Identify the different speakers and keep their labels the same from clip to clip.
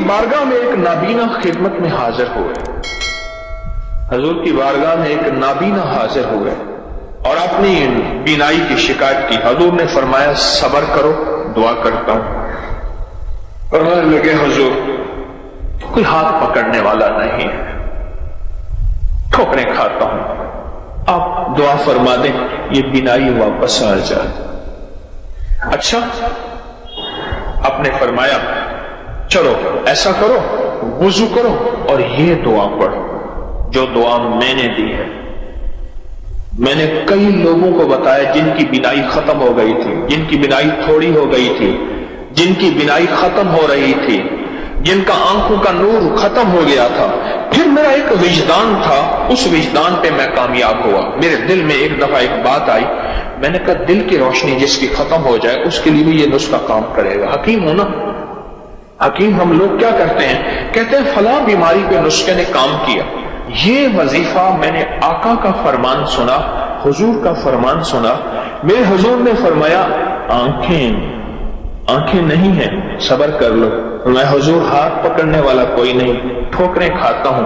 Speaker 1: بارگاہ میں ایک نابینا خدمت میں حاضر ہوئے، حضور کی بارگاہ میں ایک نابینا حاضر ہوئے اور اپنی بینائی کی شکایت کی۔ حضور نے فرمایا صبر کرو، دعا کرتا ہوں۔ فرمانے لگے حضور کوئی ہاتھ پکڑنے والا نہیں ہے، ٹھوکریں کھاتا ہوں، آپ دعا فرما دیں یہ بینائی واپس آ جائے۔ اچھا، آپ نے فرمایا چلو ایسا کرو، وضو کرو اور یہ دعا پڑھو جو دعا میں نے دی ہے۔ میں نے کئی لوگوں کو بتایا جن کی بینائی ختم ہو گئی تھی، جن کی بینائی تھوڑی ہو گئی تھی، جن کی بینائی ختم ہو رہی تھی، جن کا آنکھوں کا نور ختم ہو گیا تھا، پھر میرا ایک وجدان تھا، اس وجدان پہ میں کامیاب ہوا۔ میرے دل میں ایک دفعہ ایک بات آئی، میں نے کہا دل کی روشنی جس کی ختم ہو جائے اس کے لیے بھی یہ نسخہ کام کرے گا۔ حکیم ہونا، حکیم ہم لوگ کیا کرتے ہیں، کہتے ہیں فلاں بیماری پہ نسخے نے کام کیا۔ یہ وظیفہ میں نے آقا کا فرمان سنا، حضور کا فرمان سنا۔ میرے حضور نے فرمایا آنکھیں نہیں ہیں، صبر کر لو۔ میں حضور ہاتھ پکڑنے والا کوئی نہیں، ٹھوکریں کھاتا ہوں،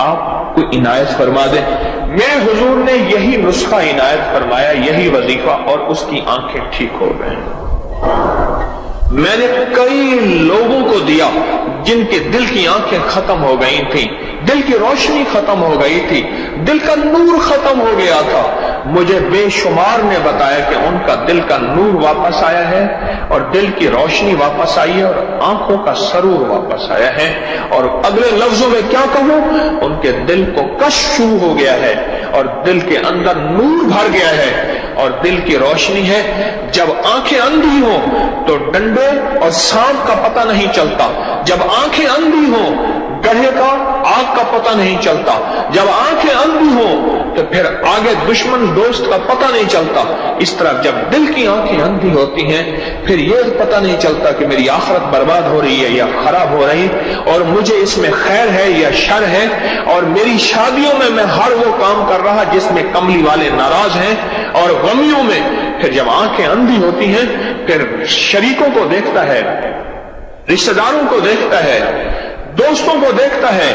Speaker 1: آپ کو عنایت فرما دیں۔ میرے حضور نے یہی نسخہ عنایت فرمایا، یہی وظیفہ، اور اس کی آنکھیں ٹھیک ہو گئیں۔ میں نے کئی لوگوں کو دیا جن کے دل کی آنکھیں ختم ہو گئی تھیں، دل کی روشنی ختم ہو گئی تھی، دل کا نور ختم ہو گیا تھا۔ مجھے بے شمار نے بتایا کہ ان کا دل کا نور واپس آیا ہے اور دل کی روشنی واپس آئی ہے اور آنکھوں کا سرور واپس آیا ہے۔ اور اگلے لفظوں میں کیا کہوں، ان کے دل کو کشف شروع ہو گیا ہے اور دل کے اندر نور بھر گیا ہے اور دل کی روشنی ہے۔ جب آنکھیں اندھی ہوں تو ڈنڈے اور سانپ کا پتہ نہیں چلتا، جب آنکھیں اندھی ہوں گڑھے کا آگ کا پتہ نہیں چلتا، جب آنکھیں اندھی ہوں تو پھر آگے دشمن دوست کا پتہ نہیں چلتا۔ اس طرح جب دل کی آنکھیں اندھی ہوتی ہیں پھر یہ پتہ نہیں چلتا کہ میری آخرت برباد ہو رہی ہے یا خراب ہو رہی، اور مجھے اس میں خیر ہے یا شر ہے، اور میری شادیوں میں ہر وہ کام کر رہا جس میں کملی والے ناراض ہیں، اور غمیوں میں پھر جب آنکھیں اندھی ہوتی ہیں پھر شریکوں کو دیکھتا ہے، رشتہ داروں کو دیکھتا ہے، دوستوں کو دیکھتا ہے،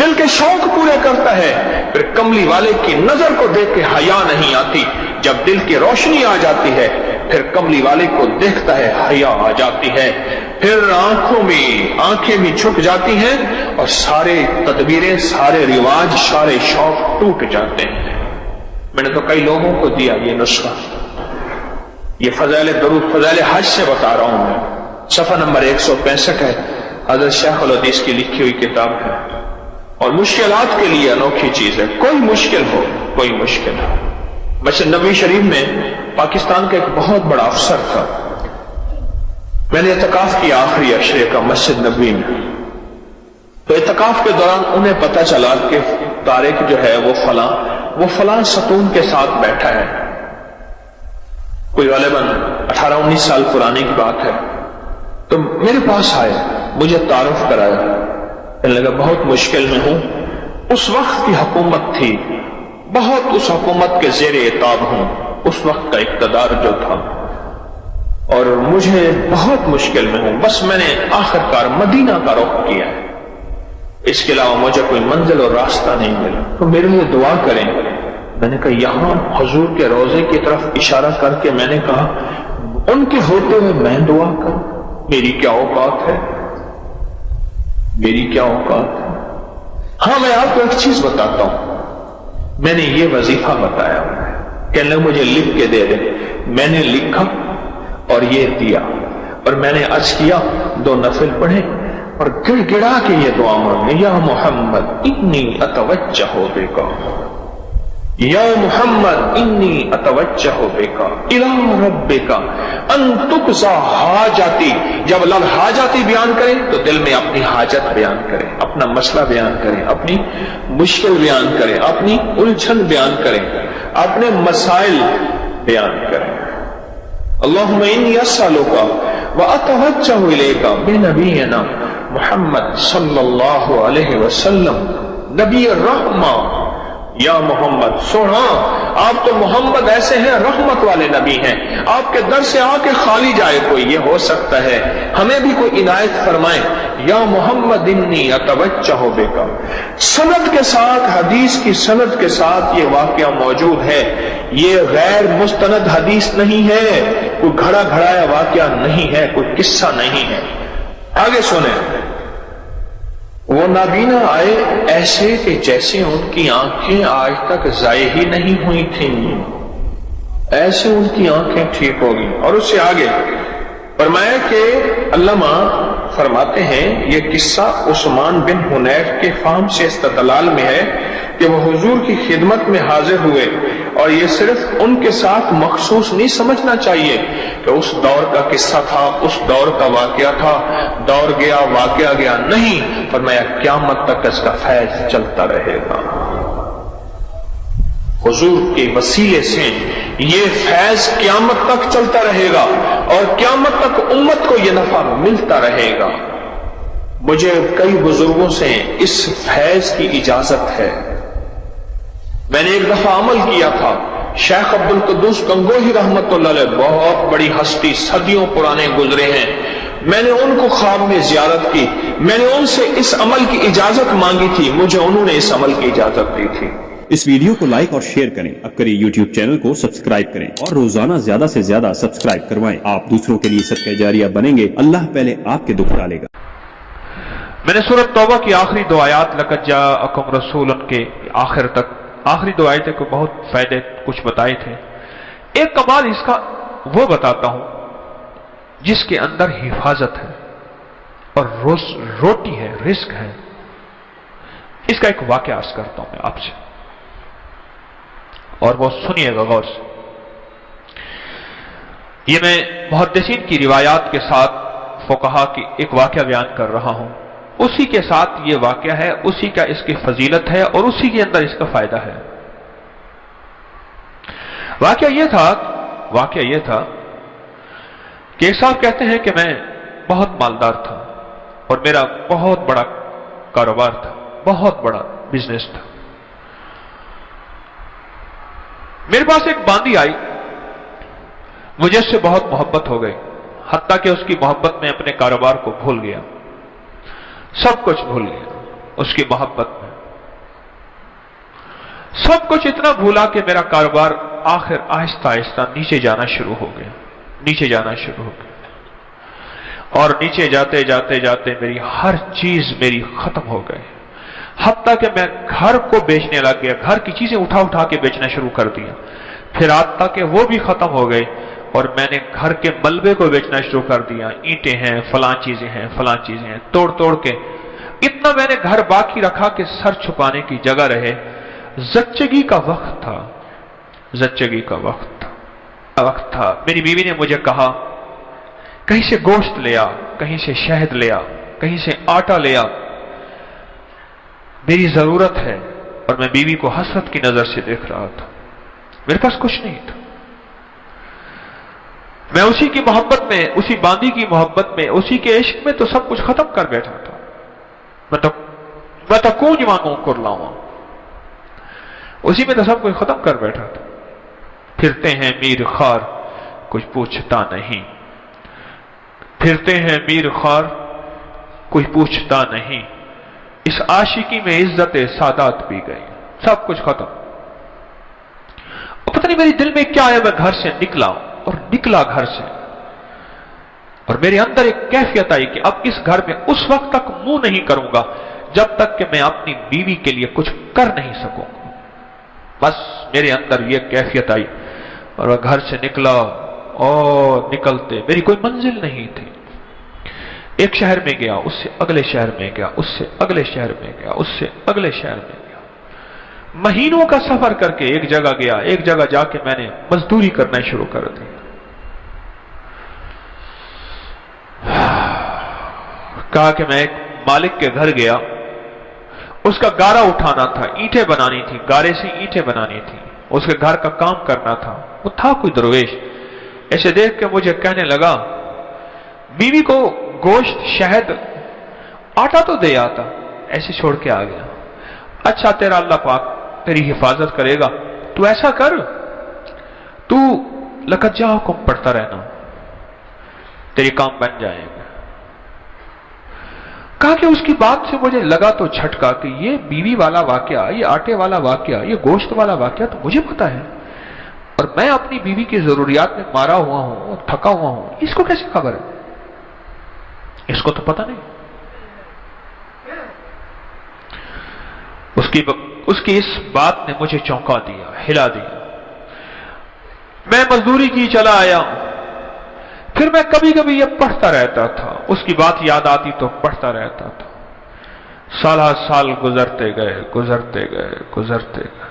Speaker 1: دل کے شوق پورے کرتا ہے، پھر کملی والے کی نظر کو دیکھ کے حیا نہیں آتی۔ جب دل کی روشنی آ جاتی ہے پھر کملی والے کو دیکھتا ہے، حیا آ جاتی ہے، پھر آنکھیں بھی چھپ جاتی ہیں اور سارے تدبیریں، سارے رواج، سارے شوق ٹوٹ جاتے ہیں۔ میں نے تو کئی لوگوں کو دیا یہ نسخہ، یہ فضائل درود، فضائل حج سے بتا رہا ہوں میں، صفحہ نمبر 165 ہے، حضرت شیخ الحدیث کی لکھی ہوئی کتاب ہے، اور مشکلات کے لیے انوکھی چیز ہے۔ کوئی مشکل ہو، کوئی مشکل ہو۔ مسجد نبوی شریف میں پاکستان کا ایک بہت بڑا افسر تھا، میں نے اعتکاف کیا آخری عشرے کا مسجد نبوی میں، تو اعتکاف کے دوران انہیں پتہ چلا کہ طارق جو ہے وہ فلاں ستون کے ساتھ بیٹھا ہے، کوئی غالباً 18-19 سال پرانی کی بات ہے۔ تو میرے پاس آئے، مجھے تعارف کرایا، کہنے لگا بہت مشکل میں ہوں، اس وقت کی حکومت تھی، بہت اس حکومت کے زیر اعتاب ہوں، اس وقت کا اقتدار جو تھا، اور مجھے بہت مشکل میں ہوں، بس میں نے آخرکار مدینہ کا رخ کیا ہے، اس کے علاوہ مجھے کوئی منزل اور راستہ نہیں ملا، تو میرے لیے دعا کریں۔ میں نے کہا یہاں حضور کے روضے کی طرف اشارہ کر کے میں نے کہا ان کے ہوتے ہوئے میں دعا کروں، میری کیا اوقات ہے، میری کیا اوقات ہے۔ ہاں میں آپ کو ایک چیز بتاتا ہوں، میں نے یہ وظیفہ بتایا، کہنے لگے مجھے لکھ کے دے دیں، میں نے لکھا اور یہ دیا، اور میں نے عرض کیا 2 نفل پڑھے اور گڑ گڑا کے یہ دعا مانگے، یا محمد انی اتوجہ بک، یا محمد انی اتوجہ بک الی ربک ان تقضی حاجتی۔ جب لفظ حاجتی بیان کریں تو دل میں اپنی حاجت بیان کریں، اپنا مسئلہ بیان کریں، اپنی مشکل بیان کریں، اپنی الجھن بیان کریں، اپنے مسائل بیان کریں۔ اللہم انی اسألک واتوجہ الیک بنبینا محمد صلی اللہ علیہ وسلم نبی الرحمہ، یا محمد، سونا آپ تو محمد ایسے ہیں رحمت والے نبی ہیں، آپ کے در سے آ کے خالی جائے کوئی، یہ ہو سکتا ہے ہمیں بھی کوئی عنایت فرمائے۔ یا محمد انی اتوجہ بک، سند کے ساتھ، حدیث کی سند کے ساتھ یہ واقعہ موجود ہے، یہ غیر مستند حدیث نہیں ہے، کوئی گھڑا گھڑایا واقعہ نہیں ہے، کوئی قصہ نہیں ہے۔ آگے سنیں، وہ نابینا آئے ایسے کہ جیسے ان کی آنکھیں آج تک ضائع ہی نہیں ہوئی تھیں، ایسے ان کی آنکھیں ٹھیک ہوگی۔ اور اس سے آگے فرمایا کہ علامہ فرماتے ہیں یہ قصہ عثمان بن حنیف کے فہم سے استدلال میں ہے کہ وہ حضور کی خدمت میں حاضر ہوئے، اور یہ صرف ان کے ساتھ مخصوص نہیں سمجھنا چاہیے کہ اس دور کا قصہ تھا، اس دور کا واقعہ تھا، دور گیا واقعہ گیا، نہیں، فرمایا قیامت تک اس کا فیض چلتا رہے گا، حضور کے وسیلے سے یہ فیض قیامت تک چلتا رہے گا، اور قیامت تک امت کو یہ نفع ملتا رہے گا۔ مجھے کئی بزرگوں سے اس فیض کی اجازت ہے، میں نے ایک دفعہ عمل کیا تھا، شیخ عبد القدوس گنگوہی رحمت اللہ علیہ بہت بڑی ہستی، صدیوں پرانے گزرے ہیں، میں نے ان کو خواب میں زیارت کی، میں نے ان سے اس عمل کی اجازت مانگی تھی، مجھے انہوں نے اس عمل کی اجازت دی تھی۔
Speaker 2: اس ویڈیو کو لائک اور شیئر کریں، اب کریں یوٹیوب چینل کو سبسکرائب کریں اور روزانہ زیادہ سے زیادہ سبسکرائب کروائیں، آپ دوسروں کے لیے صدقہ جاریہ بنیں گے، اللہ پہلے آپ کے دکھ ڈالے گا۔
Speaker 3: میں نے سورۃ توبہ کی آخری دو آیات لقد جاءکم رسول کے آخر تک، آخری دو آیتیں کو بہت فائدے کچھ بتائے تھے۔ ایک کمال اس کا وہ بتاتا ہوں جس کے اندر حفاظت ہے اور روٹی ہے، رزق ہے۔ اس کا ایک واقعہ عرض کرتا ہوں میں آپ سے، اور وہ سنیے گا غور سے۔ یہ میں محدثین کی روایات کے ساتھ فقہا کی ایک واقعہ بیان کر رہا ہوں، اسی کے ساتھ یہ واقعہ ہے، اسی کا اس کی فضیلت ہے اور اسی کے اندر اس کا فائدہ ہے۔ واقعہ یہ تھا کہ ایک صاحب کہتے ہیں کہ میں بہت مالدار تھا اور میرا بہت بڑا کاروبار تھا، بہت بڑا بزنس تھا۔ میرے پاس ایک باندی آئی، مجھے اس سے بہت محبت ہو گئی، حتیٰ کہ اس کی محبت میں اپنے کاروبار کو بھول گیا، سب کچھ بھول گیا اس کی محبت میں، سب کچھ اتنا بھولا کہ میرا کاروبار آخر آہستہ آہستہ نیچے جانا شروع ہو گیا، اور نیچے جاتے جاتے جاتے میری ہر چیز میری ختم ہو گئی، حتیٰ کہ میں گھر کو بیچنے لگ گیا، گھر کی چیزیں اٹھا کے بیچنا شروع کر دیا، پھر حتیٰ کہ وہ بھی ختم ہو گئی اور میں نے گھر کے ملبے کو بیچنا شروع کر دیا، اینٹیں ہیں، فلاں چیزیں ہیں، توڑ کے اتنا میں نے گھر باقی رکھا کہ سر چھپانے کی جگہ رہے۔ زچگی کا وقت تھا، میری بیوی نے مجھے کہا کہیں سے گوشت لیا، کہیں سے شہد لیا، کہیں سے آٹا لیا، میری ضرورت ہے، اور میں بیوی کو حسرت کی نظر سے دیکھ رہا تھا، میرے پاس کچھ نہیں تھا۔ میں اسی کی محبت میں، اسی باندی کی محبت میں، اسی کے عشق میں تو سب کچھ ختم کر بیٹھا تھا، میں تو کونج مانگوں کر لاؤں، اسی میں تو سب کچھ ختم کر بیٹھا تھا۔ پھرتے ہیں میر خار کچھ پوچھتا نہیں، پھرتے ہیں میر خار کوئی پوچھتا نہیں، اس عاشقی میں عزت سادات بھی گئی، سب کچھ ختم۔ اور پتہ نہیں میری دل میں کیا آیا، میں گھر سے نکلا گھر سے، اور میرے اندر ایک کیفیت آئی کہ اب اس گھر میں اس وقت تک منہ نہیں کروں گا جب تک کہ میں اپنی بیوی کے لیے کچھ کر نہیں سکوں گا، بس میرے اندر یہ کیفیت آئی، اور وہ گھر سے نکلا، اور نکلتے میری کوئی منزل نہیں تھی، ایک شہر میں گیا، اس سے اگلے شہر میں گیا، اس سے اگلے شہر میں گیا، اس سے اگلے شہر میں گیا، مہینوں کا سفر کر کے ایک جگہ گیا، ایک جگہ جا کے میں نے مزدوری کرنا شروع کر دی۔ کہا کہ میں ایک مالک کے گھر گیا، اس کا گارا اٹھانا تھا، اینٹیں بنانی تھی، گارے سے اینٹیں بنانی تھی، اس کے گھر کا کام کرنا تھا۔ وہ تھا کوئی درویش، ایسے دیکھ کے مجھے کہنے لگا، بیوی کو گوشت، شہد، آٹا تو دے آتا، ایسے چھوڑ کے آ گیا۔ اچھا تیرا اللہ پاک तेरी हिफाजत करेगा। तू ऐसा कर, तू लक़द जाअकुम पढ़ता रहना, तेरे काम बन जाएगा। कहा कि उसकी बात से मुझे लगा तो झटका कि ये बीवी वाला वाकया, ये आटे वाला वाकया, ये गोश्त वाला वाकया तो मुझे पता है, और मैं अपनी बीवी की जरूरियात में मारा हुआ हूं और थका हुआ हूं, इसको कैसे खबर है? इसको तो पता नहीं। उसकी इस बात ने मुझे चौंका दिया, हिला दिया। मैं मजदूरी की चला आया, फिर मैं कभी कभी ये पढ़ता रहता था, उसकी बात याद आती तो पढ़ता रहता था। साल गुजरते गए, गुजरते गए, गुजरते गए।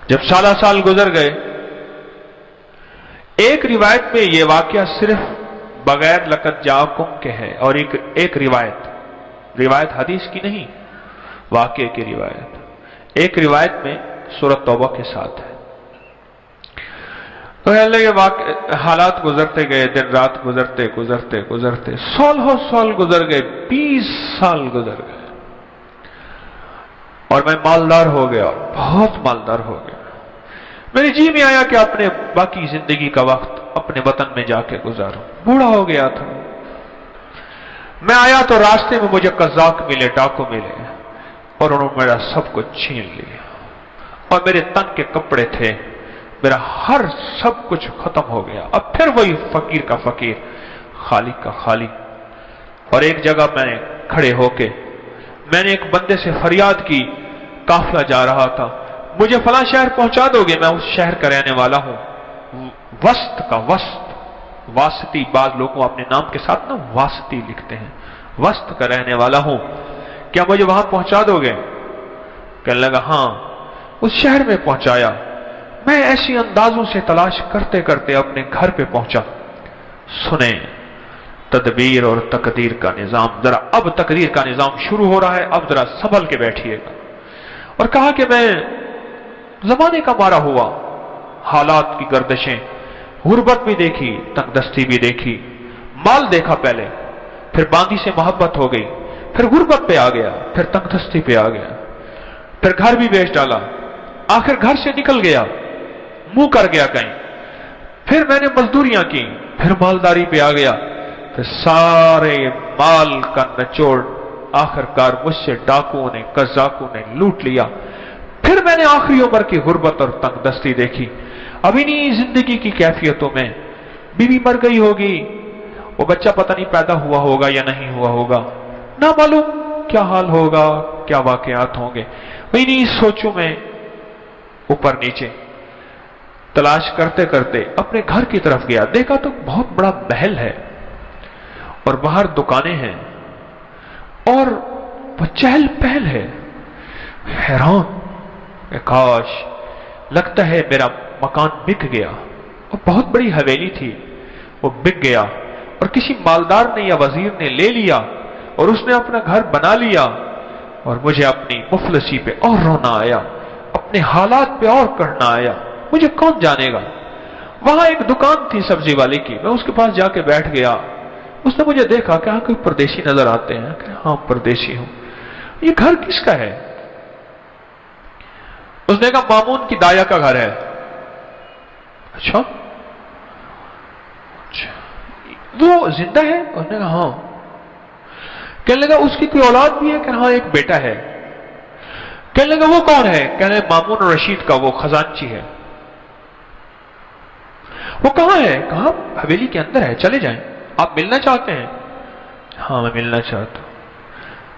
Speaker 3: जब साल गुजर गए, एक रिवायत में यह वाकया सिर्फ बगैर लक़द जाअकुम के है, और एक रिवायत हदीस की नहीं, वाकये की रिवायत। एक रिवायत में सूरत तौबा के साथ है। तो ये हालात गुजरते गए, दिन रात गुजरते गुजरते गुजरते साल गुजर गए, 20 साल गुजर गए, और मैं मालदार हो गया, बहुत मालदार हो गया। मेरे जी में आया कि अपने बाकी जिंदगी का वक्त अपने वतन में जाके गुजारूं। बूढ़ा हो गया था। मैं आया तो रास्ते में मुझे कज़ाक मिले, डाकू मिले, और उन्होंने मेरा सब कुछ छीन लिया, और मेरे तन के कपड़े थे, मेरा हर सब कुछ खत्म हो गया। अब फिर वही फकीर का फकीर, खाली का खाली। और एक जगह मैंने खड़े होके मैंने एक बंदे से फरियाद की, काफिला जा रहा था, मुझे फला शहर पहुंचा दोगे? मैं उस शहर का रहने वाला हूं, वस्त का वस्त, वासती, बाज लोगों अपने नाम के साथ ना वासती लिखते हैं, वस्त का रहने वाला हूं, क्या मुझे वहां पहुंचा दोगे? कहने लगा हाँ। उस शहर में पहुंचाया। मैं ऐसी अंदाजों से तलाश करते करते अपने घर पे पहुंचा। सुने तदबीर और तकदीर का निजाम, जरा अब तकदीर का निजाम शुरू हो रहा है, अब जरा संभल के बैठिएगा। और कहा कि मैं जमाने का मारा हुआ, हालात की गर्दिशें, गुर्बत भी देखी, तंगदस्ती भी देखी, माल देखा पहले, फिर बांदी से मोहब्बत हो गई, फिर गुर्बत पे आ गया, फिर तंगदस्ती पे आ गया, फिर घर भी बेच डाला, आखिर घर से निकल गया, मुंह कर गया कहीं, फिर मैंने मजदूरियां की, फिर मालदारी पे आ गया, फिर सारे माल का निचोड़ आखिरकार मुझसे डाकुओं ने, कज़ाकों ने लूट लिया। फिर मैंने आखिरी उम्र की गुर्बत और तंगदस्ती देखी। अब इन्हीं जिंदगी की कैफियतों में बीवी मर गई होगी, वो बच्चा पता नहीं पैदा हुआ होगा या नहीं हुआ होगा, ना मालूम क्या हाल होगा, क्या वाकयात होंगे। इन्हीं सोचों में ऊपर नीचे तलाश करते करते अपने घर की तरफ गया। देखा तो बहुत बड़ा महल है, और बाहर दुकानें हैं, और वो चहल पहल है। हैरान, काश, लगता है मेरा मकान बिक गया। और बहुत बड़ी हवेली थी, वो बिक गया, और किसी मालदार ने या वजीर ने ले लिया, और उसने अपना घर बना लिया, और मुझे अपनी मुफलसी पे और रोना आया, अपने हालात पे और कहना आया। मुझे कौन जानेगा। वहां एक दुकान थी सब्जी वाले की, मैं उसके पास जाके बैठ गया। उसने मुझे देखा, क्या कोई परदेशी नजर आते हैं? कि हाँ परदेशी हूं। ये घर किसका है? उसने कहा मामून की दाया का घर है। अच्छा, वो जिंदा है? उसने कहा हाँ। कहने लगा उसकी कोई औलाद भी है? कि हाँ एक बेटा है। कहने लगा वो कौन है? कहने मामून रशीद का वो खजांची है। वो कहां है? कहा हवेली के अंदर है, चले जाएं। आप मिलना चाहते हैं? हाँ मैं मिलना चाहता हूं।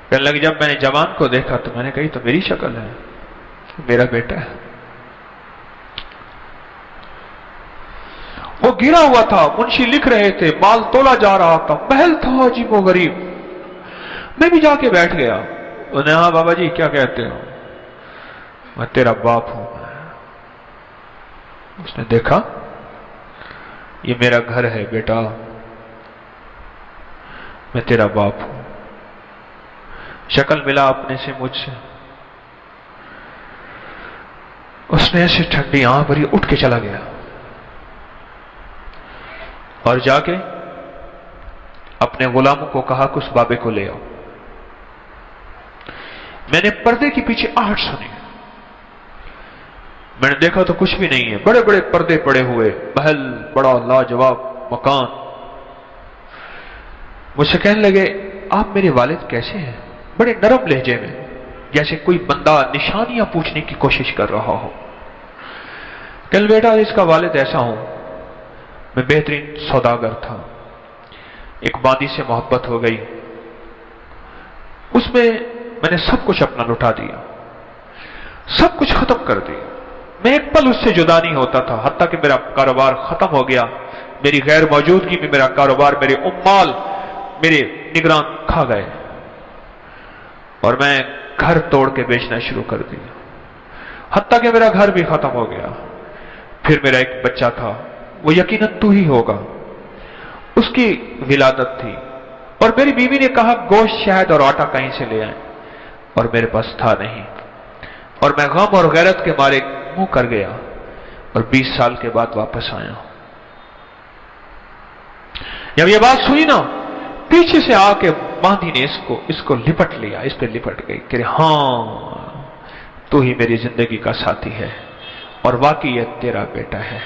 Speaker 3: कहने लगे जब मैंने जवान को देखा तो मैंने कही तो मेरी शक्ल है, मेरा बेटा है। वो गिरा हुआ था, मुंशी लिख रहे थे, माल तोला जा रहा था, महल था अजीब व गरीब। मैं भी जाके बैठ गया। उन्हें हाँ बाबा जी क्या कहते हो? मैं तेरा बाप हूं। उसने देखा ये मेरा घर है बेटा, मैं तेरा बाप हूं। शक्ल मिला अपने से मुझसे। उसने ऐसे ठंडी आंख भरी उठ के चला गया, और जाके अपने गुलामों को कहा कि उस बाबे को ले आओ। मैंने पर्दे के पीछे आहट सुनी। मैंने देखा तो कुछ भी नहीं है, बड़े बड़े पर्दे पड़े हुए, महल, बड़ा लाजवाब मकान। मुझसे कहने लगे, आप मेरे वालिद कैसे हैं? बड़े नरम लहजे में, जैसे कोई बंदा निशानियां पूछने की कोशिश कर रहा हो। कल बेटा, इसका वालिद ऐसा हूं, मैं बेहतरीन सौदागर था, एक बादी से मोहब्बत हो गई, उसमें मैंने सब कुछ अपना लुटा दिया, सब कुछ खत्म कर दिया। मैं एक पल उससे जुदा नहीं होता था, हत्ता कि मेरा कारोबार खत्म हो गया, मेरी गैर मौजूदगी में मेरा कारोबार, मेरे उम्माल, मेरे निगरान खा गए और मैं घर तोड़ के बेचना शुरू कर दिया, हत्ता कि मेरा घर भी खत्म हो गया। फिर मेरा एक बच्चा था, वो यकीनन तू ही होगा, उसकी विलादत थी और मेरी बीवी ने कहा गोश्त, शहद और आटा कहीं से ले आए, और मेरे पास था नहीं, और मैं गम और गैरत के मारे मुंह कर गया और 20 साल के बाद वापस आया। जब ये बात सुनी ना, पीछे से आके बांधी ने इसको लिपट लिया, इस पे लिपट गई कि हाँ, तू ही मेरी जिंदगी का साथी है और वाकई ये तेरा बेटा है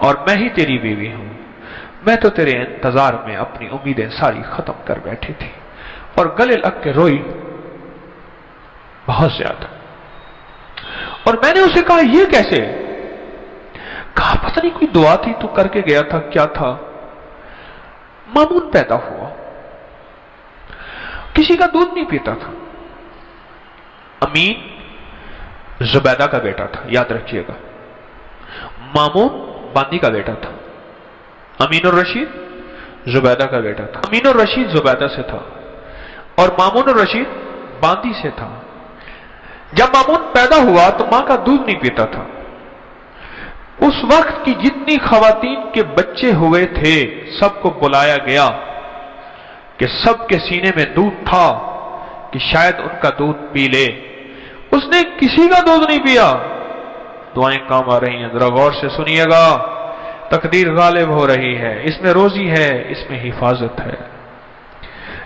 Speaker 3: और मैं ही तेरी बीवी हूं। मैं तो तेरे इंतजार में अपनी उम्मीदें सारी खत्म कर बैठी थी और गले लग के रोई बहुत ज्यादा। और मैंने उसे कहा, ये कैसे? कहा, पता नहीं कोई दुआ थी, तू करके गया था, क्या था? मामून पैदा हुआ, किसी का दूध नहीं पीता था। अमीन जुबैदा का बेटा था, याद रखिएगा। मामून बांदी का बेटा था, अमीन और रशीद जुबैदा का बेटा था। अमीन और रशीद जुबैदा से था और मामून और रशीद बांदी से था। जब मामून पैदा हुआ तो मां का दूध नहीं पीता था। उस वक्त की जितनी खवातीन के बच्चे हुए थे, सबको बुलाया गया कि सबके सीने में दूध था कि शायद उनका दूध पी ले। उसने किसी का दूध नहीं पिया। दुआएं काम आ रही हैं, जरा गौर से सुनिएगा। तकदीर गालिब हो रही है, इसमें रोजी है, इसमें हिफाजत है,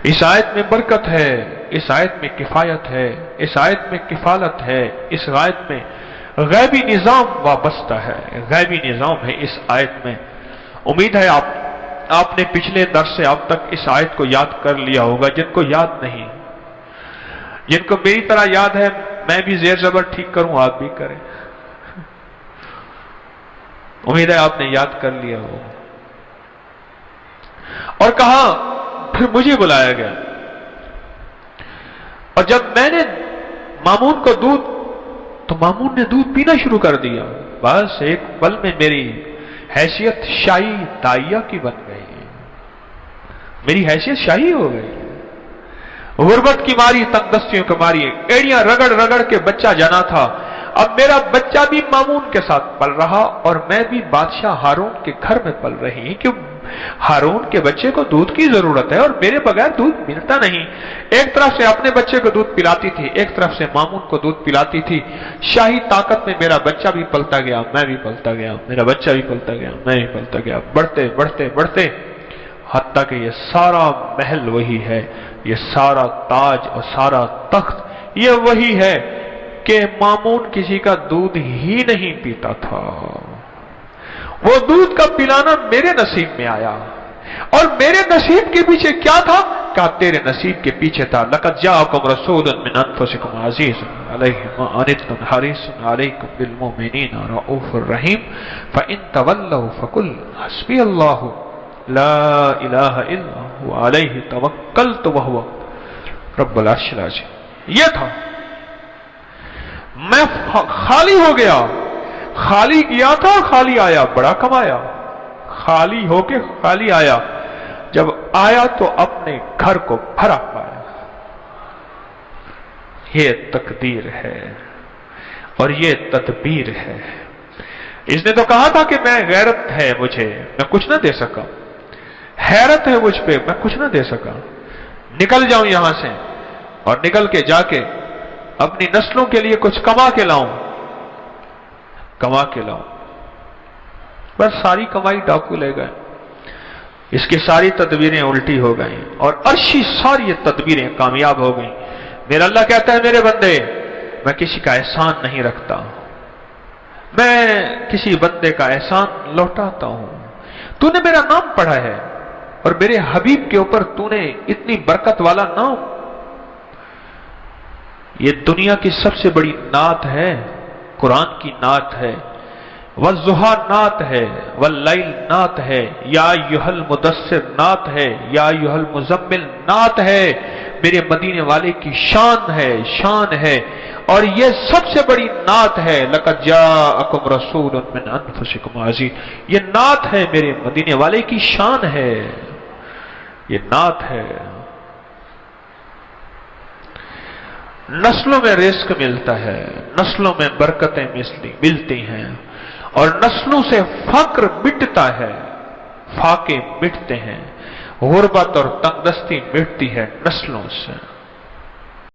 Speaker 3: इस आयत में बरकत है, इस आयत में किफायत है, इस आयत में किफालत है, इस आयत में गैबी निजाम वाबस्ता है, गैबी निजाम है इस आयत में। उम्मीद है आपने पिछले दर्स से अब तक इस आयत को याद कर लिया होगा। जिनको याद नहीं, जिनको मेरी तरह याद है, मैं भी जेर जबर ठीक करूं, आप भी करें। उम्मीद है आपने याद कर लिया हो। और कहा, फिर मुझे बुलाया गया और जब मैंने मामून को दूध, तो मामून ने दूध पीना शुरू कर दिया। बस एक पल में मेरी हैसियत शाही दाइया की बन गई, मेरी हैसियत शाही हो गई। गुर्बत की मारी, तंगदस्तियों की मारी, एड़ियां रगड़ रगड़ के बच्चा जाना था। अब मेरा बच्चा भी मामून के साथ पल रहा और मैं भी बादशाह हारून के घर में पल रही, क्यों हारून के बच्चे को दूध की जरूरत है और मेरे बगैर दूध मिलता नहीं। एक तरफ से अपने बच्चे को दूध पिलाती थी, एक तरफ से मामून को दूध पिलाती थी। शाही ताकत में मेरा बच्चा भी पलता गया, मैं भी पलता गया, मेरा बच्चा भी पलता गया, मैं भी पलता गया, बढ़ते बढ़ते बढ़ते, हत्ता कि ये सारा महल वही है, ये सारा ताज और सारा तख्त ये वही है कि मामून किसी का दूध ही नहीं पीता था। वो दूध का पिलाना मेरे नसीब में आया और मेरे नसीब के पीछे क्या था? क्या तेरे नसीब के पीछे था, लक़द जाअकुम रसूलुन मिन अनफुसिकुम अज़ीज़ुन अलैहि मा अनित्तुम हरीसुन अलैकुम बिल मुमिनीना रऊफ़ुर रहीम फ़इन तवल्लौ फ़कुल हस्बियल्लाहु ला इलाहा इल्ला हुवा अलैहि तवक्कलतु व हुवा रब्बुल अर्शिल अज़ीम। ये था। मैं खाली हो गया, खाली गया था और खाली आया, बड़ा कमाया। खाली होके खाली आया, जब आया तो अपने घर को भरा पाया। ये तकदीर है और ये तदबीर है। इसने तो कहा था कि मैं गैरत है मुझे, मैं कुछ ना दे सका, हैरत है मुझ पे, मैं कुछ ना दे सका, निकल जाऊं यहां से और निकल के जाके अपनी नस्लों के लिए कुछ कमा के लाऊं, कमा के लाऊं। बस सारी कमाई डाकू ले गए, इसकी सारी तदबीरें उल्टी हो गई और अर्शी सारी तदबीरें कामयाब हो गई। मेरा अल्लाह कहता है मेरे बंदे मैं किसी का एहसान नहीं रखता, मैं किसी बंदे का एहसान लौटाता हूं। तूने मेरा नाम पढ़ा है और मेरे हबीब के ऊपर तूने इतनी बरकत वाला नाम, ये दुनिया की सबसे बड़ी नात है, कुरान की नात है, वज़्ज़ुहा नात है, वल्लैल नात है, या अय्युहल मुदस्सिर नात है, या अय्युहल मुज़म्मिल नात है, मेरे मदीने वाले की शान है, शान है। और ये सबसे बड़ी नात है, लक़द जाअकुम रसूलुन मिन अनफुसिकुम अज़ीज़, ये नात है मेरे मदीने वाले की शान है, ये नात है। नस्लों में रिस्क मिलता है, नस्लों में बरकतें मिलती हैं, और नस्लों से फक्र मिटता है, फाके मिटते हैं, गुर्बत और तंगदस्ती मिटती है नस्लों से।